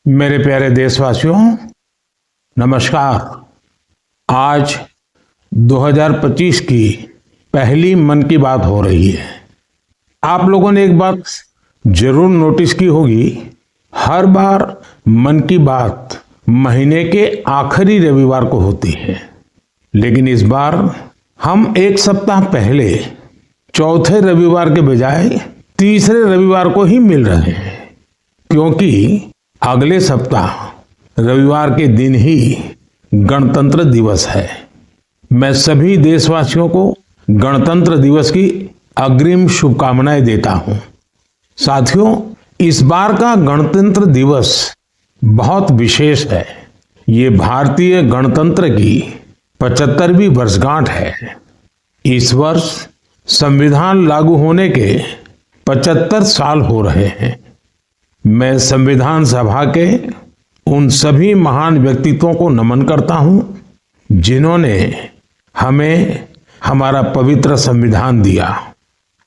मेरे प्यारे देशवासियों, नमस्कार। आज 2025 की पहली मन की बात हो रही है। आप लोगों ने एक बात जरूर नोटिस की होगी, हर बार मन की बात महीने के आखिरी रविवार को होती है, लेकिन इस बार हम एक सप्ताह पहले चौथे रविवार के बजाय तीसरे रविवार को ही मिल रहे हैं, क्योंकि अगले सप्ताह रविवार के दिन ही गणतंत्र दिवस है। मैं सभी देशवासियों को गणतंत्र दिवस की अग्रिम शुभकामनाएं देता हूं। साथियों, इस बार का गणतंत्र दिवस बहुत विशेष है। ये भारतीय गणतंत्र की 75वीं वर्षगांठ है। इस वर्ष संविधान लागू होने के 75 साल हो रहे हैं। मैं संविधान सभा के उन सभी महान व्यक्तित्वों को नमन करता हूं, जिन्होंने हमें हमारा पवित्र संविधान दिया।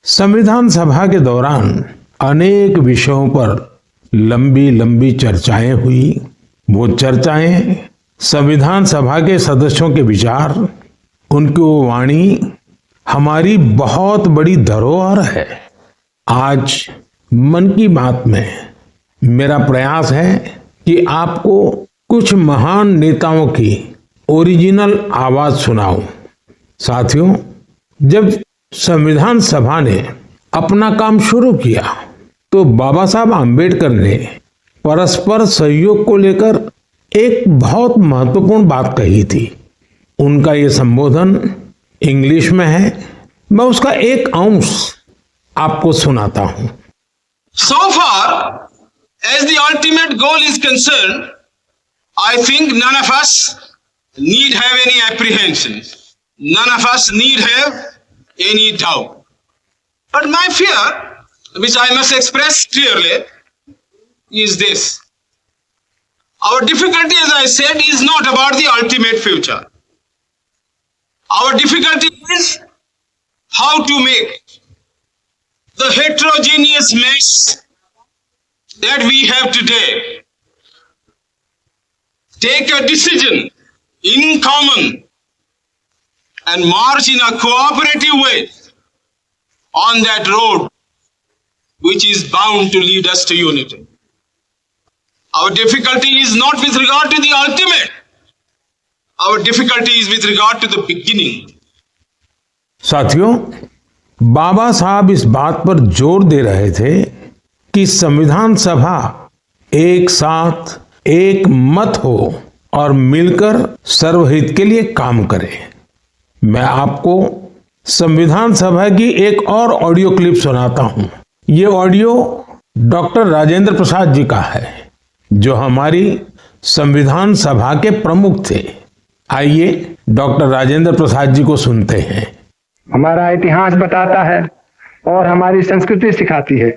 संविधान सभा के दौरान अनेक विषयों पर लंबी लंबी चर्चाएं हुई। वो चर्चाएं संविधान सभा के सदस्यों के विचार, उनकी वो वाणी हमारी बहुत बड़ी धरोहर है। आज मन की बात में मेरा प्रयास है कि आपको कुछ महान नेताओं की ओरिजिनल आवाज सुनाऊं। साथियों, जब संविधान सभा ने अपना काम शुरू किया तो बाबा साहब आम्बेडकर ने परस्पर सहयोग को लेकर एक बहुत महत्वपूर्ण बात कही थी। उनका ये संबोधन इंग्लिश में है, मैं उसका एक अंश आपको सुनाता हूं। So far as the ultimate goal is concerned, I think none of us need have any apprehension. None of us need have any doubt. But my fear, which I must express clearly, is this. Our difficulty, as I said, is not about the ultimate future. Our difficulty is how to make the heterogeneous mess that we have today take a decision in common and march in a cooperative way on that road which is bound to lead us to unity. Our difficulty is not with regard to the ultimate. Our difficulty is with regard to the beginning. साथियों, बाबा साहब इस बात पर जोर दे रहे थे कि संविधान सभा एक साथ एक मत हो और मिलकर सर्वहित के लिए काम करे। मैं आपको संविधान सभा की एक और ऑडियो क्लिप सुनाता हूं। ये ऑडियो डॉक्टर राजेंद्र प्रसाद जी का है, जो हमारी संविधान सभा के प्रमुख थे। आइए डॉक्टर राजेंद्र प्रसाद जी को सुनते हैं। हमारा इतिहास बताता है और हमारी संस्कृति सिखाती है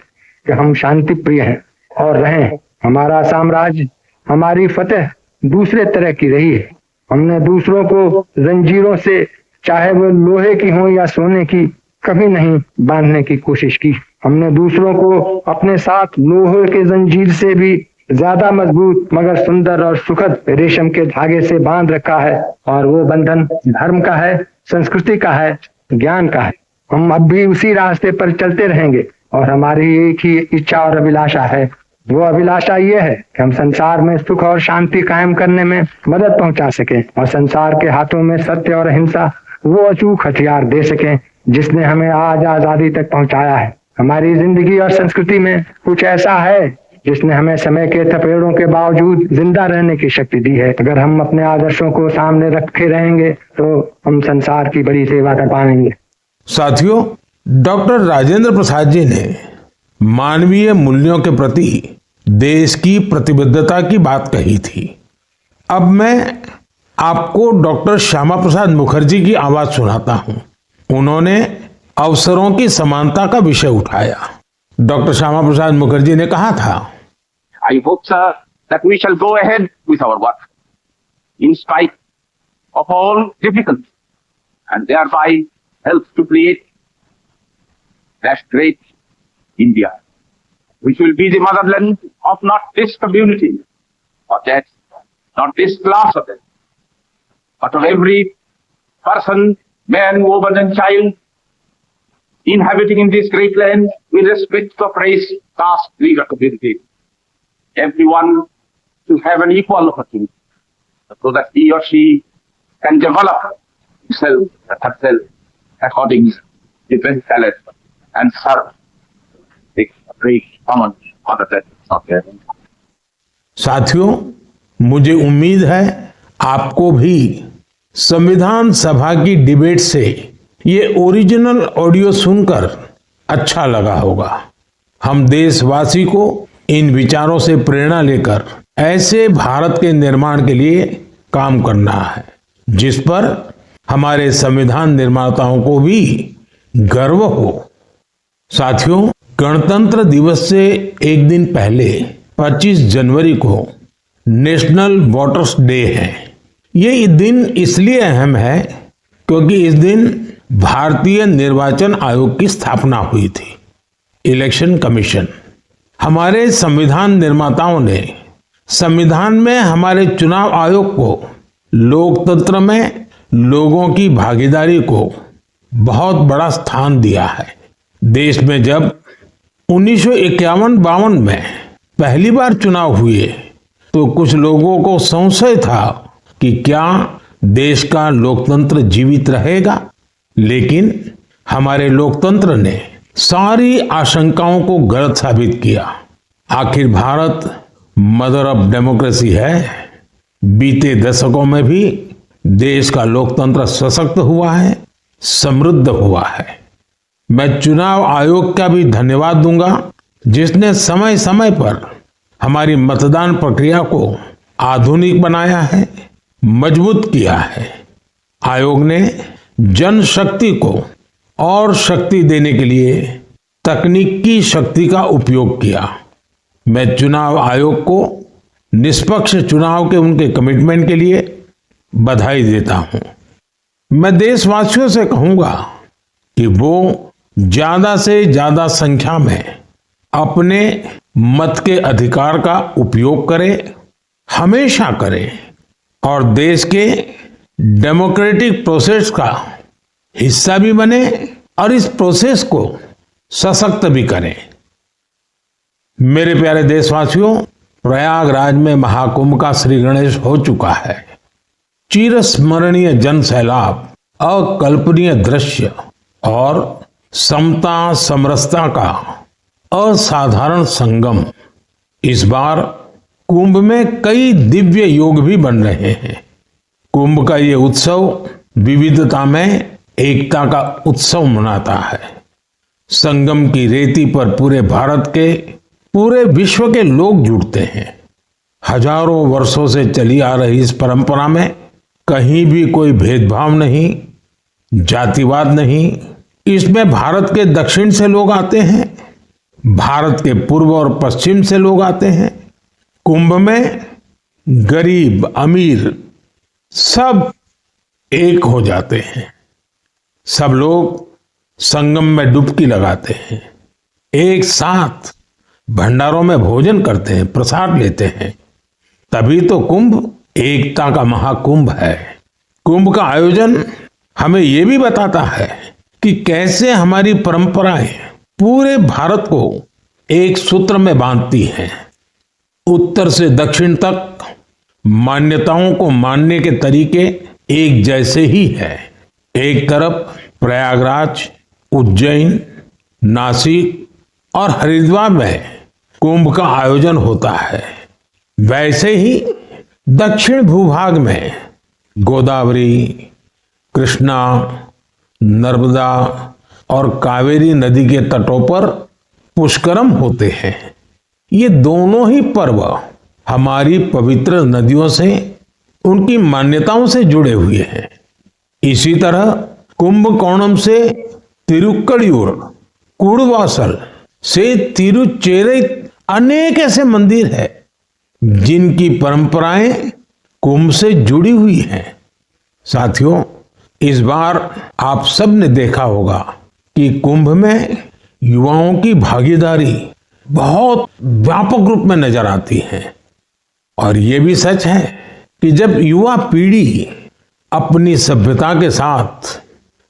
कि हम शांति प्रिय हैं और रहें। हमारा साम्राज्य, हमारी फतेह दूसरे तरह की रही है। हमने दूसरों को जंजीरों से, चाहे वो लोहे की हो या सोने की, कभी नहीं बांधने की कोशिश की। हमने दूसरों को अपने साथ लोहे के जंजीर से भी ज्यादा मजबूत मगर सुंदर और सुखद रेशम के धागे से बांध रखा है, और वो बंधन धर्म का है, संस्कृति का है, ज्ञान का है। हम अब भी उसी रास्ते पर चलते रहेंगे और हमारी एक ही इच्छा और अभिलाषा है। वो अभिलाषा ये है कि हम संसार में सुख और शांति कायम करने में मदद पहुंचा सकें और संसार के हाथों में सत्य और अहिंसा वो अचूक हथियार दे सकें जिसने हमें आज आजादी तक पहुंचाया है। हमारी जिंदगी और संस्कृति में कुछ ऐसा है जिसने हमें समय के थपेड़ों के बावजूद जिंदा रहने की शक्ति दी है। अगर हम अपने आदर्शों को सामने रखे रहेंगे तो हम संसार की बड़ी सेवा कर पाएंगे। साथियों, डॉक्टर राजेंद्र प्रसाद जी ने मानवीय मूल्यों के प्रति देश की प्रतिबद्धता की बात कही थी। अब मैं आपको डॉक्टर श्यामा प्रसाद मुखर्जी की आवाज सुनाता हूं। उन्होंने अवसरों की समानता का विषय उठाया। डॉक्टर श्यामा प्रसाद मुखर्जी ने कहा था, I hope, sir, that we shall go ahead with our work in spite of all difficulties and thereby help to create that great India, which will be the motherland of not this community, of that, not this class of them, but of every person, man, woman, and child inhabiting in this great land with respect of race, caste, creed, or community. Everyone to have an equal opportunity so that he or she can develop himself or herself according to his talent and serve the great common other that of their. साथियों, मुझे उम्मीद है आपको भी संविधान सभा की debate से ये ओरिजिनल ऑडियो सुनकर अच्छा लगा होगा। हम देशवासी को इन विचारों से प्रेरणा लेकर ऐसे भारत के निर्माण के लिए काम करना है जिस पर हमारे संविधान निर्माताओं को भी गर्व हो। साथियों, गणतंत्र दिवस से एक दिन पहले 25 जनवरी को नेशनल वोटर्स डे है। ये दिन इसलिए अहम है क्योंकि इस दिन भारतीय निर्वाचन आयोग की स्थापना हुई थी। Election commission. हमारे संविधान निर्माताओं ने संविधान में हमारे चुनाव आयोग को लोकतंत्र में लोगों की भागीदारी को बहुत बड़ा स्थान दिया है। देश में जब 1951-52 में पहली बार चुनाव हुए तो कुछ लोगों को संशय था कि क्या देश का लोकतंत्र जीवित रहेगा, लेकिन हमारे लोकतंत्र ने सारी आशंकाओं को गलत साबित किया। आखिर भारत मदर ऑफ डेमोक्रेसी है। बीते दशकों में भी देश का लोकतंत्र सशक्त हुआ है, समृद्ध हुआ है। मैं चुनाव आयोग का भी धन्यवाद दूंगा जिसने समय समय पर हमारी मतदान प्रक्रिया को आधुनिक बनाया है, मजबूत किया है। आयोग ने जनशक्ति को और शक्ति देने के लिए तकनीकी शक्ति का उपयोग किया। मैं चुनाव आयोग को निष्पक्ष चुनाव के उनके कमिटमेंट के लिए बधाई देता हूं। मैं देशवासियों से कहूंगा कि वो ज्यादा से ज्यादा संख्या में अपने मत के अधिकार का उपयोग करें, हमेशा करें और देश के डेमोक्रेटिक प्रोसेस का हिस्सा भी बने और इस प्रोसेस को सशक्त भी करें। मेरे प्यारे देशवासियों, प्रयागराज में महाकुंभ का श्री गणेश हो चुका है। चिरस्मरणीय जन सैलाब, अकल्पनीय दृश्य और समता समरसता का असाधारण संगम। इस बार कुंभ में कई दिव्य योग भी बन रहे हैं। कुंभ का ये उत्सव विविधता में एकता का उत्सव मनाता है। संगम की रेती पर पूरे भारत के, पूरे विश्व के लोग जुड़ते हैं। हजारों वर्षों से चली आ रही इस परंपरा में कहीं भी कोई भेदभाव नहीं, जातिवाद नहीं। इसमें भारत के दक्षिण से लोग आते हैं, भारत के पूर्व और पश्चिम से लोग आते हैं। कुंभ में गरीब अमीर सब एक हो जाते हैं। सब लोग संगम में डुबकी लगाते हैं, एक साथ भंडारों में भोजन करते हैं, प्रसाद लेते हैं। तभी तो कुंभ एकता का महाकुंभ है। कुंभ का आयोजन हमें ये भी बताता है कि कैसे हमारी परंपराएं पूरे भारत को एक सूत्र में बांधती हैं। उत्तर से दक्षिण तक मान्यताओं को मानने के तरीके एक जैसे ही है। एक तरफ प्रयागराज, उज्जैन, नासिक और हरिद्वार में कुंभ का आयोजन होता है, वैसे ही दक्षिण भूभाग में गोदावरी, कृष्णा, नर्मदा और कावेरी नदी के तटों पर पुष्करम होते हैं। ये दोनों ही पर्व हमारी पवित्र नदियों से, उनकी मान्यताओं से जुड़े हुए हैं। इसी तरह कुंभकोणम से तिरुक्कड़ियूर, कुड़वासल से तिरुचेरै अनेक ऐसे मंदिर हैं जिनकी परंपराएं कुंभ से जुड़ी हुई हैं। साथियों, इस बार आप सब ने देखा होगा कि कुंभ में युवाओं की भागीदारी बहुत व्यापक रूप में नजर आती है और ये भी सच है कि जब युवा पीढ़ी अपनी सभ्यता के साथ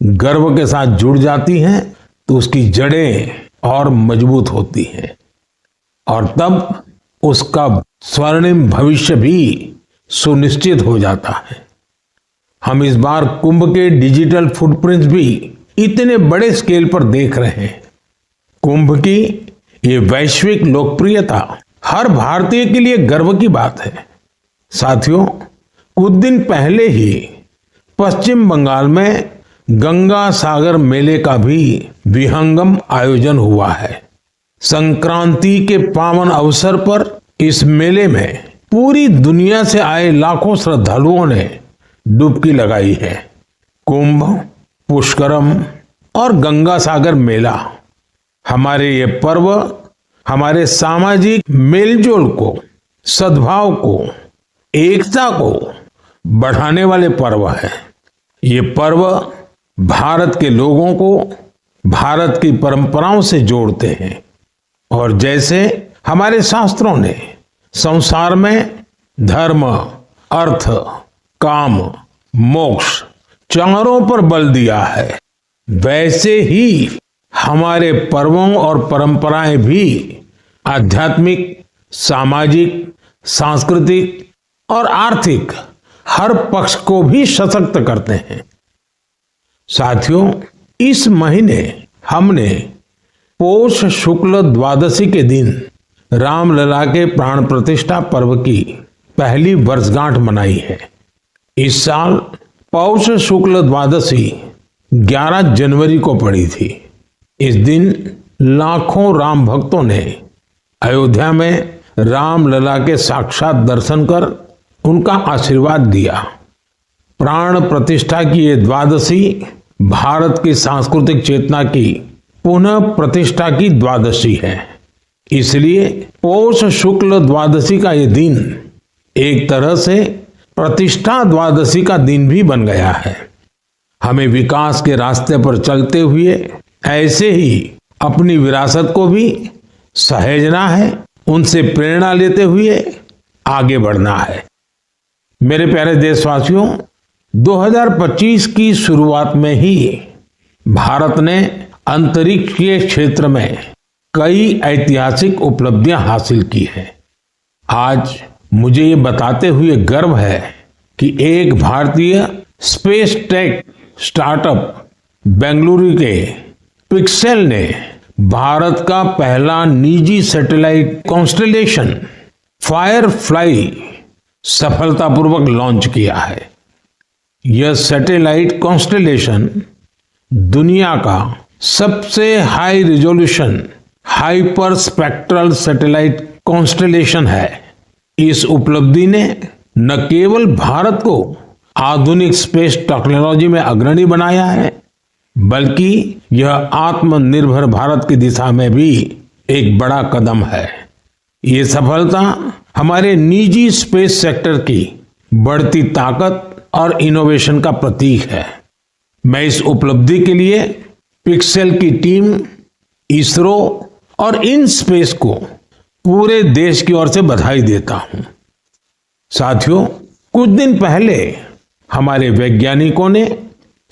गर्व के साथ जुड़ जाती है तो उसकी जड़ें और मजबूत होती हैं और तब उसका स्वर्णिम भविष्य भी सुनिश्चित हो जाता है। हम इस बार कुंभ के डिजिटल फुटप्रिंट्स भी इतने बड़े स्केल पर देख रहे हैं। कुंभ की ये वैश्विक लोकप्रियता हर भारतीय के लिए गर्व की बात है। साथियों, कुछ दिन पहले ही पश्चिम बंगाल में गंगा सागर मेले का भी विहंगम आयोजन हुआ है। संक्रांति के पावन अवसर पर इस मेले में पूरी दुनिया से आए लाखों श्रद्धालुओं ने डुबकी लगाई है। कुंभ, पुष्करम और गंगा सागर मेला हमारे ये पर्व हमारे सामाजिक मेलजोल को, सद्भाव को, एकता को बढ़ाने वाले पर्व है। ये पर्व भारत के लोगों को भारत की परंपराओं से जोड़ते हैं और जैसे हमारे शास्त्रों ने संसार में धर्म, अर्थ, काम, मोक्ष चारों पर बल दिया है, वैसे ही हमारे पर्वों और परंपराएं भी आध्यात्मिक, सामाजिक, सांस्कृतिक और आर्थिक हर पक्ष को भी सशक्त करते हैं। साथियों, इस महीने हमने पौष शुक्ल द्वादशी के दिन रामलला के प्राण प्रतिष्ठा पर्व की पहली वर्षगांठ मनाई है। इस साल पौष शुक्ल द्वादशी 11 जनवरी को पड़ी थी। इस दिन लाखों राम भक्तों ने अयोध्या में रामलला के साक्षात दर्शन कर उनका आशीर्वाद दिया। प्राण प्रतिष्ठा की ये द्वादशी भारत की सांस्कृतिक चेतना की पुनः प्रतिष्ठा की द्वादशी है। इसलिए पौष शुक्ल द्वादशी का ये दिन एक तरह से प्रतिष्ठा द्वादशी का दिन भी बन गया है। हमें विकास के रास्ते पर चलते हुए ऐसे ही अपनी विरासत को भी सहेजना है, उनसे प्रेरणा लेते हुए आगे बढ़ना है। मेरे प्यारे देशवासियों, 2025 की शुरुआत में ही भारत ने अंतरिक्ष के क्षेत्र में कई ऐतिहासिक उपलब्धियां हासिल की हैं। आज मुझे ये बताते हुए गर्व है कि एक भारतीय स्पेस टेक स्टार्टअप बेंगलुरु के पिक्सेल ने भारत का पहला निजी सैटेलाइट कॉन्स्टेलेशन फायरफ्लाई सफलतापूर्वक लॉन्च किया है। यह सैटेलाइट कॉन्स्टेलेशन दुनिया का सबसे high resolution hyper spectral satellite constellation है। इस उपलब्धि ने न केवल भारत को आधुनिक स्पेस टेक्नोलॉजी में अग्रणी बनाया है, बल्कि यह आत्मनिर्भर भारत की दिशा में भी एक बड़ा कदम है। ये सफलता हमारे निजी स्पेस सेक्टर की बढ़ती ताकत और इनोवेशन का प्रतीक है। मैं इस उपलब्धि के लिए पिक्सेल की टीम, इसरो और इन स्पेस को पूरे देश की ओर से बधाई देता हूं। साथियों, कुछ दिन पहले हमारे वैज्ञानिकों ने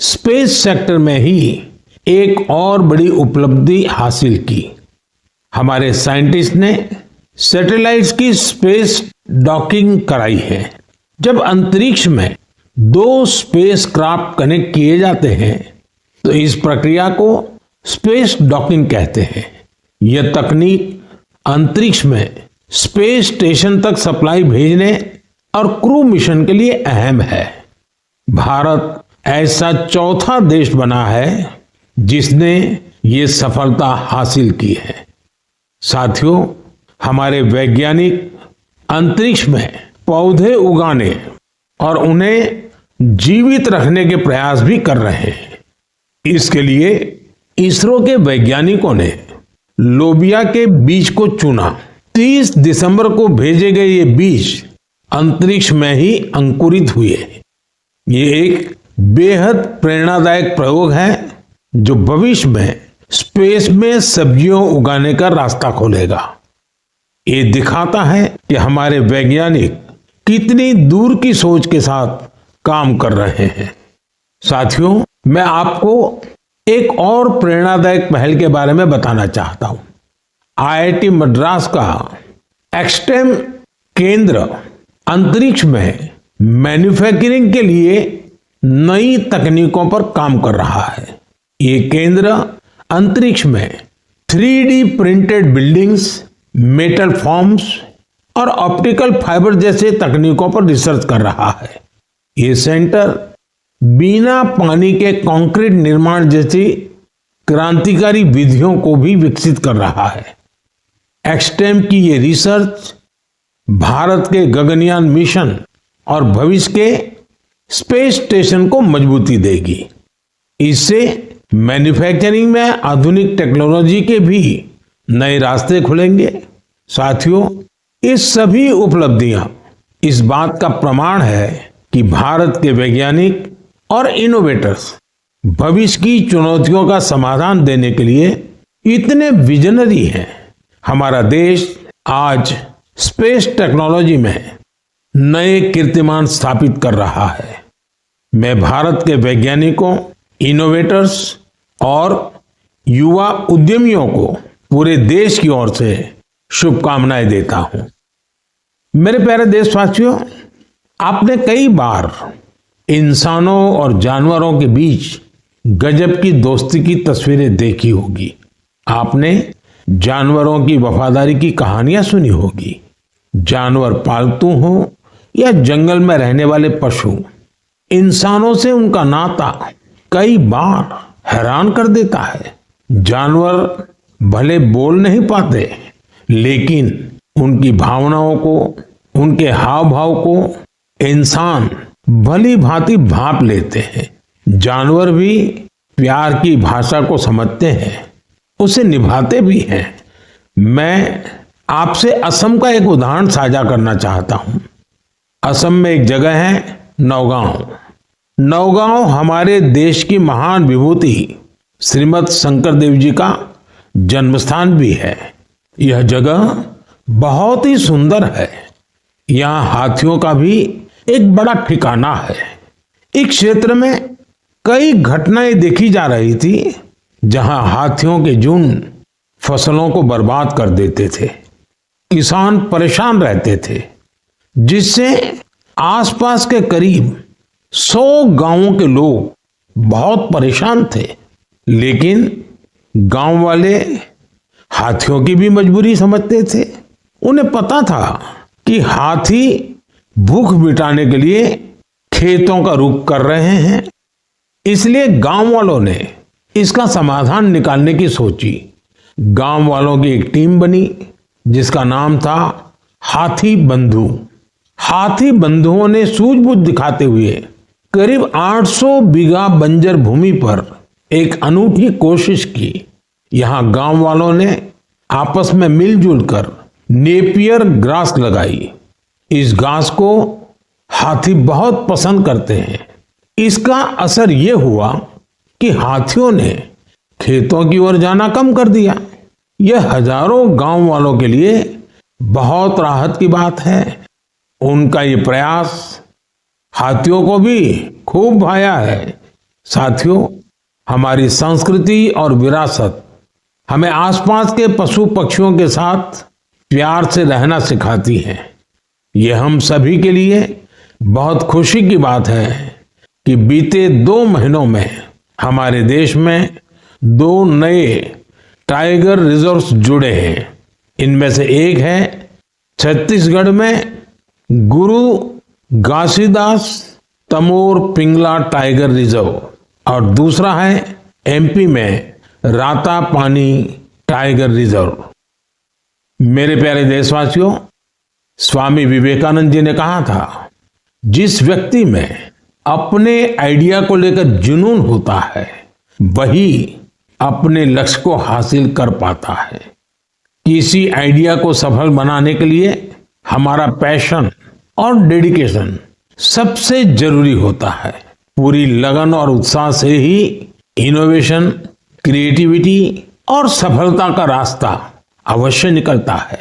स्पेस सेक्टर में ही एक और बड़ी उपलब्धि हासिल की। हमारे साइंटिस्ट ने सैटेलाइट्स की स्पेस डॉकिंग कराई है। जब अंतरिक्ष में 2 स्पेस क्राफ्ट कनेक्ट किए जाते हैं तो इस प्रक्रिया को स्पेस डॉकिंग कहते हैं। यह तकनीक अंतरिक्ष में स्पेस स्टेशन तक सप्लाई भेजने और क्रू मिशन के लिए अहम है। भारत ऐसा चौथा देश बना है जिसने ये सफलता हासिल की है। साथियों, हमारे वैज्ञानिक अंतरिक्ष में पौधे उगाने और उन्हें जीवित रखने के प्रयास भी कर रहे हैं। इसके लिए इसरो के वैज्ञानिकों ने लोबिया के बीज को चुना। 30 दिसंबर को भेजे गए ये बीज अंतरिक्ष में ही अंकुरित हुए। ये एक बेहद प्रेरणादायक प्रयोग है जो भविष्य में स्पेस में सब्जियों उगाने का रास्ता खोलेगा। ये दिखाता है कि हमारे वैज्ञानिक कितनी दूर की सोच के साथ काम कर रहे हैं। साथियों, मैं आपको एक और प्रेरणादायक पहल के बारे में बताना चाहता हूं। आईआईटी मद्रास का एक्सटेम केंद्र अंतरिक्ष में मैन्युफैक्चरिंग के लिए नई तकनीकों पर काम कर रहा है। ये केंद्र अंतरिक्ष में 3D printed buildings, metal forms और ऑप्टिकल फाइबर जैसे तकनीकों पर रिसर्च कर रहा है। ये सेंटर बिना पानी के कंक्रीट निर्माण जैसी क्रांतिकारी विधियों को भी विकसित कर रहा है। एक्सटेम की ये रिसर्च भारत के गगनयान मिशन और भविष्य के स्पेस स्टेशन को मजबूती देगी। इससे मैन्युफैक्चरिंग में आधुनिक टेक्नोलॉजी के भी नए रास्ते खुलेंगे। साथियों, ये सभी उपलब्धियां इस बात का प्रमाण है कि भारत के वैज्ञानिक और इनोवेटर्स भविष्य की चुनौतियों का समाधान देने के लिए इतने विजनरी हैं। हमारा देश आज स्पेस टेक्नोलॉजी में नए कीर्तिमान स्थापित कर रहा है। मैं भारत के वैज्ञानिकों, इनोवेटर्स और युवा उद्यमियों को पूरे देश की ओर से शुभकामनाएं देता हूं। मेरे प्यारे देशवासियों, आपने कई बार इंसानों और जानवरों के बीच गजब की दोस्ती की तस्वीरें देखी होगी। आपने जानवरों की वफादारी की कहानियां सुनी होगी। जानवर पालतू हो या जंगल में रहने वाले पशु, इंसानों से उनका नाता कई बार हैरान कर देता है। जानवर भले बोल नहीं पाते, लेकिन उनकी भावनाओं को, उनके हाव भाव को इंसान भली भांति भांप लेते हैं। जानवर भी प्यार की भाषा को समझते हैं, उसे निभाते भी हैं। मैं आपसे असम का एक उदाहरण साझा करना चाहता हूं। असम में एक जगह है नौगांव। नौगांव हमारे देश की महान विभूति श्रीमद शंकर देव जी का जन्मस्थान भी है। यह जगह बहुत ही सुंदर है। यहाँ हाथियों का भी एक बड़ा ठिकाना है। इस क्षेत्र में कई घटनाएं देखी जा रही थी जहां हाथियों के झुंड फसलों को बर्बाद कर देते थे। किसान परेशान रहते थे, जिससे आसपास के करीब 100 गांवों के लोग बहुत परेशान थे। लेकिन गांव वाले हाथियों की भी मजबूरी समझते थे। उन्हें पता था कि हाथी भूख मिटाने के लिए खेतों का रुख कर रहे हैं, इसलिए गांव वालों ने इसका समाधान निकालने की सोची। गांव वालों की एक टीम बनी जिसका नाम था हाथी बंधु। हाथी बंधुओं ने सूझबूझ दिखाते हुए करीब 800 बीघा बंजर भूमि पर एक अनूठी कोशिश की। यहां गांव वालों ने आपस में मिलजुल कर नेपियर ग्रास लगाई। इस घास को हाथी बहुत पसंद करते हैं। इसका असर यह हुआ कि हाथियों ने खेतों की ओर जाना कम कर दिया। यह हजारों गांव वालों के लिए बहुत राहत की बात है। उनका ये प्रयास हाथियों को भी खूब भाया है। साथियों, हमारी संस्कृति और विरासत हमें आसपास के पशु पक्षियों के साथ प्यार से रहना सिखाती है। यह हम सभी के लिए बहुत खुशी की बात है कि बीते 2 महीनों में हमारे देश में 2 नए टाइगर रिजर्व्स जुड़े हैं। इनमें से एक है छत्तीसगढ़ में गुरु घासीदास तमोर पिंगला टाइगर रिजर्व और दूसरा है एमपी में रातापानी टाइगर रिजर्व। मेरे प्यारे देशवासियों, स्वामी विवेकानंद जी ने कहा था, जिस व्यक्ति में अपने आइडिया को लेकर जुनून होता है वही अपने लक्ष्य को हासिल कर पाता है। किसी आइडिया को सफल बनाने के लिए हमारा पैशन और डेडिकेशन सबसे जरूरी होता है। पूरी लगन और उत्साह से ही इनोवेशन, क्रिएटिविटी और सफलता का रास्ता अवश्य निकलता है।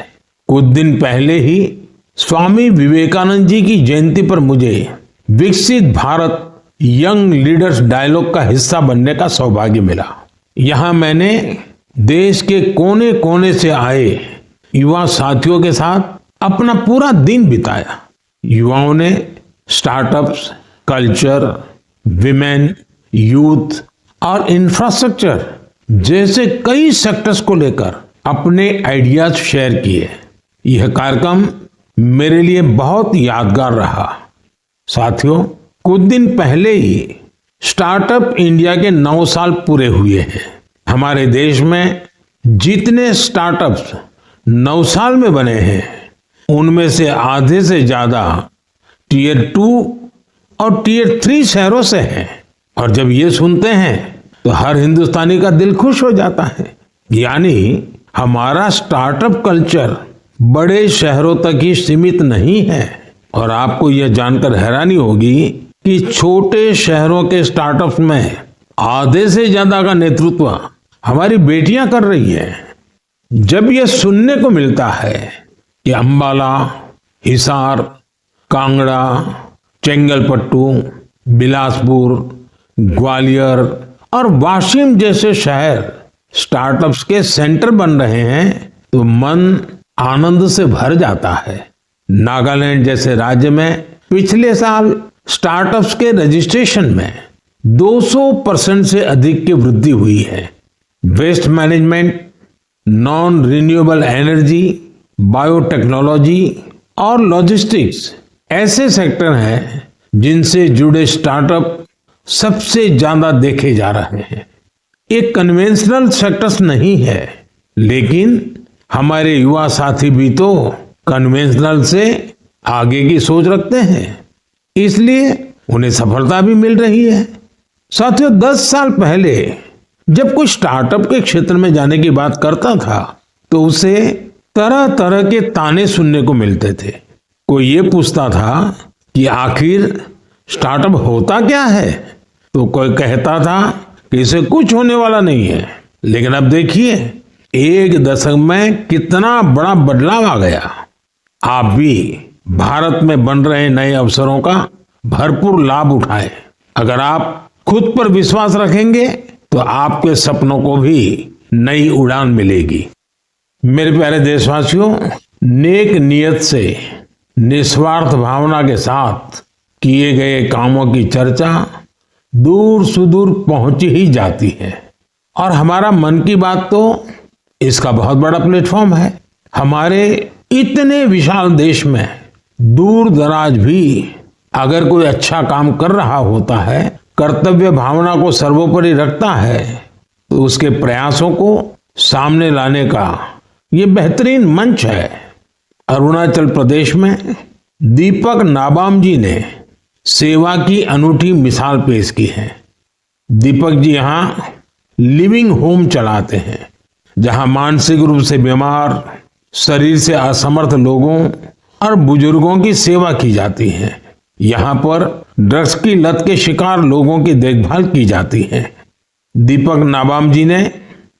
कुछ दिन पहले ही स्वामी विवेकानंद जी की जयंती पर मुझे विकसित भारत यंग लीडर्स डायलॉग का हिस्सा बनने का सौभाग्य मिला। यहाँ मैंने देश के कोने कोने से आए युवा साथियों के साथ अपना पूरा दिन बिताया। युवाओं ने स्टार्टअप्स, कल्चर, विमेन, यूथ और इंफ्रास्ट्रक्चर जैसे कई सेक्टर्स को लेकर अपने आइडियाज शेयर किए। यह कार्यक्रम मेरे लिए बहुत यादगार रहा। साथियों, कुछ दिन पहले ही स्टार्टअप इंडिया के 9 साल पूरे हुए हैं। हमारे देश में जितने स्टार्टअप्स 9 साल में बने हैं, उनमें से आधे से ज्यादा टियर 2 और टियर 3 शहरों से हैं। और जब ये सुनते हैं तो हर हिंदुस्तानी का दिल खुश हो जाता है। यानी हमारा स्टार्टअप कल्चर बड़े शहरों तक ही सीमित नहीं है। और आपको यह जानकर हैरानी होगी कि छोटे शहरों के स्टार्टअप्स में आधे से ज्यादा का नेतृत्व हमारी बेटियां कर रही हैं। जब यह सुनने को मिलता है कि अंबाला, हिसार, कांगड़ा, चेंगलपट्टू, बिलासपुर, ग्वालियर और वाशिम जैसे शहर स्टार्टअप्स के सेंटर बन रहे हैं तो मन आनंद से भर जाता है। नागालैंड जैसे राज्य में पिछले साल स्टार्टअप्स के रजिस्ट्रेशन में 200% से अधिक की वृद्धि हुई है। Waste management, non renewable energy, biotechnology और लॉजिस्टिक्स ऐसे सेक्टर हैं जिनसे जुड़े स्टार्टअप सबसे ज्यादा देखे जा रहे हैं। ये कन्वेंशनल सेक्टर्स नहीं है, लेकिन हमारे युवा साथी भी तो कन्वेंशनल से आगे की सोच रखते हैं, इसलिए उन्हें सफलता भी मिल रही है। साथियों, 10 साल पहले जब कोई स्टार्टअप के क्षेत्र में जाने की बात करता था तो उसे तरह तरह के ताने सुनने को मिलते थे। कोई ये पूछता था कि आखिर स्टार्टअप होता क्या है, तो कोई कहता था कि इसे कुछ होने वाला नहीं है। लेकिन अब देखिए, 1 दशक में कितना बड़ा बदलाव आ गया। आप भी भारत में बन रहे नए अवसरों का भरपूर लाभ उठाएं। अगर आप खुद पर विश्वास रखेंगे तो आपके सपनों को भी नई उड़ान मिलेगी। मेरे प्यारे देशवासियों, नेक नियत से निस्वार्थ भावना के साथ किए गए कामों की चर्चा दूर सुदूर पहुंच ही जाती है। और हमारा मन की बात तो इसका बहुत बड़ा प्लेटफॉर्म है। हमारे इतने विशाल देश में दूर दराज भी अगर कोई अच्छा काम कर रहा होता है, कर्तव्य भावना को सर्वोपरि रखता है, तो उसके प्रयासों को सामने लाने का ये बेहतरीन मंच है। अरुणाचल प्रदेश में दीपक नाबाम जी ने सेवा की अनूठी मिसाल पेश की है। दीपक जी यहाँ लिविंग होम चलाते हैं, जहाँ मानसिक रूप से बीमार, शरीर से असमर्थ लोगों और बुजुर्गों की सेवा की जाती है। यहाँ पर ड्रग्स की लत के शिकार लोगों की देखभाल की जाती है। दीपक नाबाम जी ने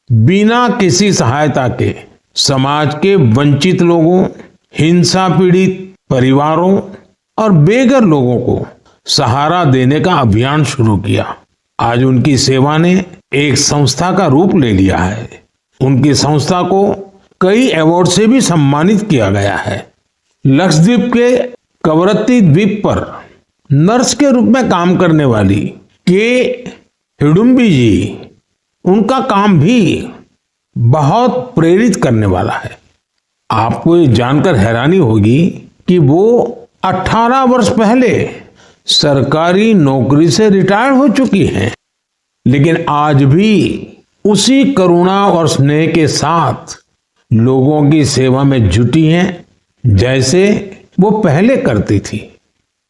बिना किसी सहायता के समाज के वंचित लोगों, हिंसा पीड़ित परिवारों और बेघर लोगों को सहारा देने का अभियान शुरू किया। आज उनकी सेवा ने एक संस्था का रूप ले लिया है। उनकी संस्था को कई अवार्ड से भी सम्मानित किया गया है। लक्षद्वीप के कवरत्ती द्वीप पर नर्स के रूप में काम करने वाली के हिडुम्बी जी, उनका काम भी बहुत प्रेरित करने वाला है। आपको ये जानकर हैरानी होगी कि वो 18 वर्ष पहले सरकारी नौकरी से रिटायर हो चुकी हैं, लेकिन आज भी उसी करुणा और स्नेह के साथ लोगों की सेवा में जुटी हैं जैसे वो पहले करती थी।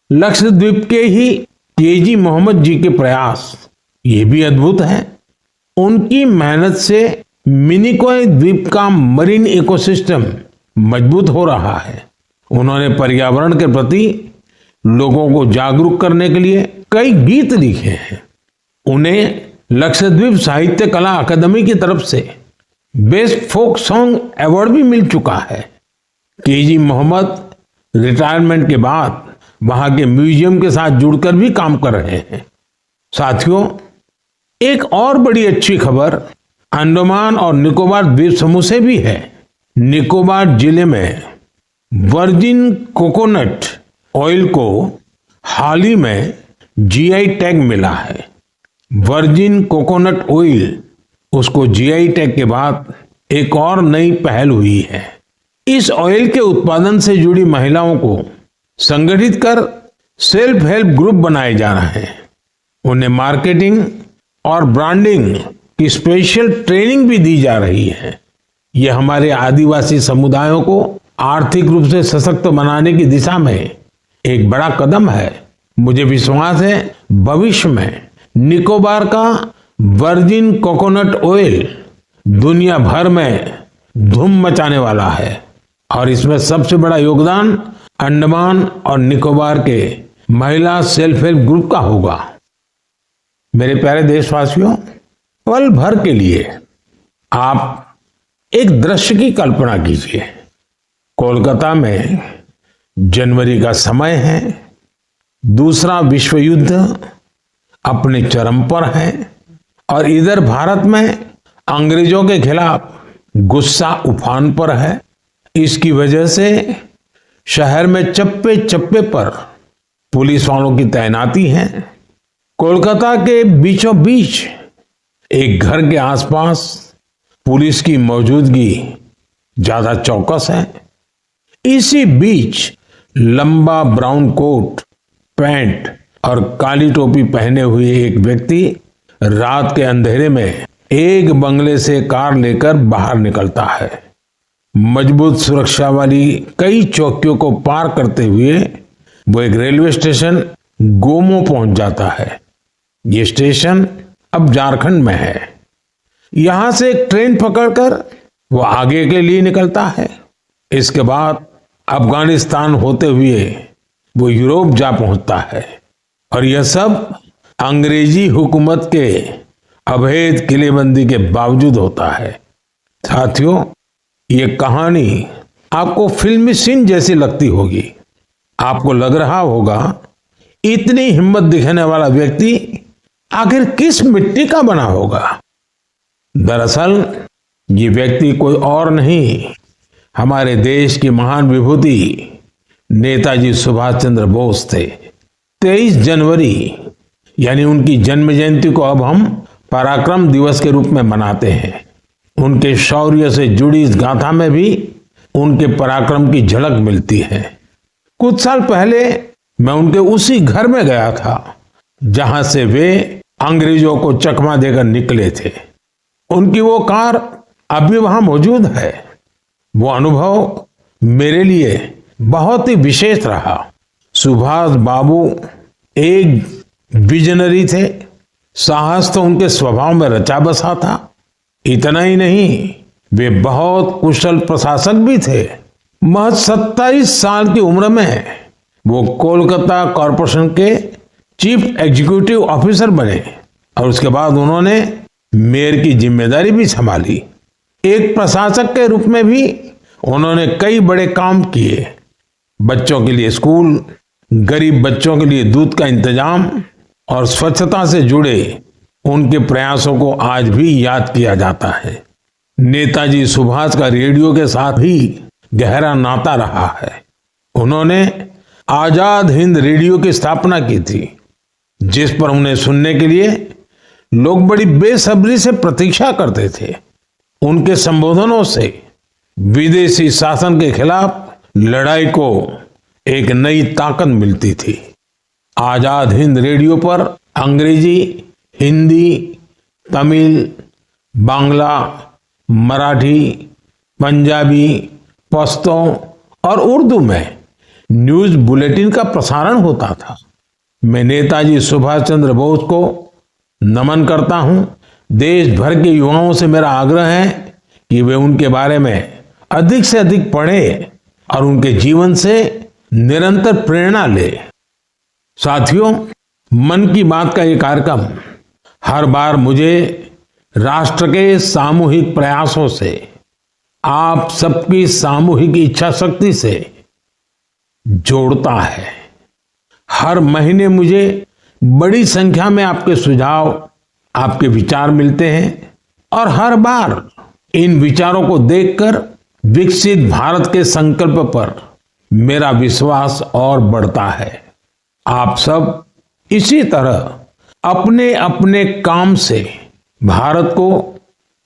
लक्षद्वीप के ही केजी मोहम्मद जी के प्रयास ये भी अद्भुत है। उनकी मेहनत से मिनिकॉय द्वीप का मरीन इकोसिस्टम मजबूत हो रहा है। उन्होंने पर्यावरण के प्रति लोगों को जागरूक करने के लिए कई गीत लिखे हैं। उन्हें लक्षद्वीप साहित्य कला अकादमी की तरफ से बेस्ट फोक सॉन्ग अवार्ड भी मिल चुका है। केजी मोहम्मद रिटायरमेंट के बाद वहां के म्यूजियम के साथ जुड़कर भी काम कर रहे हैं। साथियों, एक और बड़ी अच्छी खबर अंडमान और निकोबार द्वीप समूह से भी है। निकोबार जिले में वर्जिन कोकोनट ऑयल को हाल ही में जीआई टैग मिला है। वर्जिन कोकोनट ऑयल, उसको जीआई टैग के बाद एक और नई पहल हुई है। इस ऑयल के उत्पादन से जुड़ी महिलाओं को संगठित कर सेल्फ हेल्प ग्रुप बनाए जा रहे हैं। उन्हें मार्केटिंग और ब्रांडिंग की स्पेशल ट्रेनिंग भी दी जा रही है। यह हमारे आदिवासी समुदायों को आर्थिक रूप से सशक्त बनाने की दिशा में एक बड़ा कदम है। मुझे विश्वास है भविष्य में निकोबार का वर्जिन कोकोनट ऑयल दुनिया भर में धूम मचाने वाला है और इसमें सबसे बड़ा योगदान अंडमान और निकोबार के महिला सेल्फ हेल्प ग्रुप का होगा। मेरे प्यारे देशवासियों, पल भर के लिए आप एक दृश्य की कल्पना कीजिए। कोलकाता में जनवरी का समय है, दूसरा विश्व युद्ध अपने चरम पर है और इधर भारत में अंग्रेजों के खिलाफ गुस्सा उफान पर है। इसकी वजह से शहर में चप्पे चप्पे पर पुलिस वालों की तैनाती है। कोलकाता के बीचों बीच एक घर के आसपास पुलिस की मौजूदगी ज्यादा चौकस है। इसी बीच लंबा ब्राउन कोट, पैंट और काली टोपी पहने हुए एक व्यक्ति रात के अंधेरे में एक बंगले से कार लेकर बाहर निकलता है। मजबूत सुरक्षा वाली कई चौकियों को पार करते हुए वो एक रेलवे स्टेशन गोमो पहुंच जाता है। ये स्टेशन अब झारखंड में है। यहां से एक ट्रेन पकड़कर वो आगे के लिए निकलता है। इसके बाद अफगानिस्तान होते हुए वो यूरोप जा पहुंचता है और यह सब अंग्रेजी हुकूमत के अवैध किलेबंदी के बावजूद होता है। साथियों, ये कहानी आपको फिल्मी सीन जैसी लगती होगी। आपको लग रहा होगा इतनी हिम्मत दिखाने वाला व्यक्ति आखिर किस मिट्टी का बना होगा। दरअसल ये व्यक्ति कोई और नहीं, हमारे देश की महान विभूति नेताजी सुभाष चंद्र बोस थे। 23 जनवरी यानी उनकी जन्म जयंती को अब हम पराक्रम दिवस के रूप में मनाते हैं। उनके शौर्य से जुड़ी इस गाथा में भी उनके पराक्रम की झलक मिलती है। कुछ साल पहले मैं उनके उसी घर में गया था जहां से वे अंग्रेजों को चकमा देकर निकले थे। उनकी वो कार अभी वहां मौजूद है। वो अनुभव मेरे लिए बहुत ही विशेष रहा। सुभाष बाबू एक विजनरी थे। साहस तो उनके स्वभाव में रचा बसा था। इतना ही नहीं, वे बहुत कुशल प्रशासक भी थे। महज 27 साल की उम्र में वो कोलकाता कॉरपोरेशन के चीफ एग्जीक्यूटिव ऑफिसर बने और उसके बाद उन्होंने मेयर की जिम्मेदारी भी संभाली। एक प्रशासक के रूप में भी उन्होंने कई बड़े काम किए। बच्चों के लिए स्कूल, गरीब बच्चों के लिए दूध का इंतजाम और स्वच्छता से जुड़े उनके प्रयासों को आज भी याद किया जाता है। नेताजी सुभाष का रेडियो के साथ ही गहरा नाता रहा है। उन्होंने आजाद हिंद रेडियो की स्थापना की थी, जिस पर उन्हें सुनने के लिए लोग बड़ी बेसब्री से प्रतीक्षा करते थे। उनके संबोधनों से विदेशी शासन के खिलाफ लड़ाई को एक नई ताकत मिलती थी। आजाद हिंद रेडियो पर अंग्रेजी, हिंदी, तमिल, बांग्ला, मराठी, पंजाबी, पश्तो और उर्दू में न्यूज बुलेटिन का प्रसारण होता था। मैं नेताजी सुभाष चंद्र बोस को नमन करता हूं। देश भर के युवाओं से मेरा आग्रह है कि वे उनके बारे में अधिक से अधिक पढ़ें और उनके जीवन से निरंतर प्रेरणा ले। साथियों, मन की बात का ये कार्यक्रम हर बार मुझे राष्ट्र के सामूहिक प्रयासों से, आप सबकी सामूहिक इच्छा शक्ति से जोड़ता है। हर महीने मुझे बड़ी संख्या में आपके सुझाव, आपके विचार मिलते हैं और हर बार इन विचारों को देखकर विकसित भारत के संकल्प पर मेरा विश्वास और बढ़ता है। आप सब इसी तरह अपने अपने काम से भारत को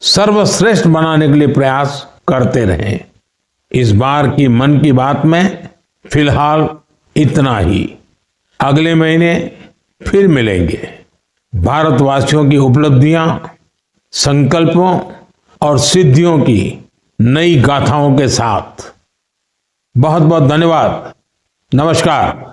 सर्वश्रेष्ठ बनाने के लिए प्रयास करते रहें। इस बार की मन की बात में फिलहाल इतना ही। अगले महीने फिर मिलेंगे भारतवासियों की उपलब्धियां, संकल्पों और सिद्धियों की नई गाथाओं के साथ। बहुत बहुत धन्यवाद। नमस्कार।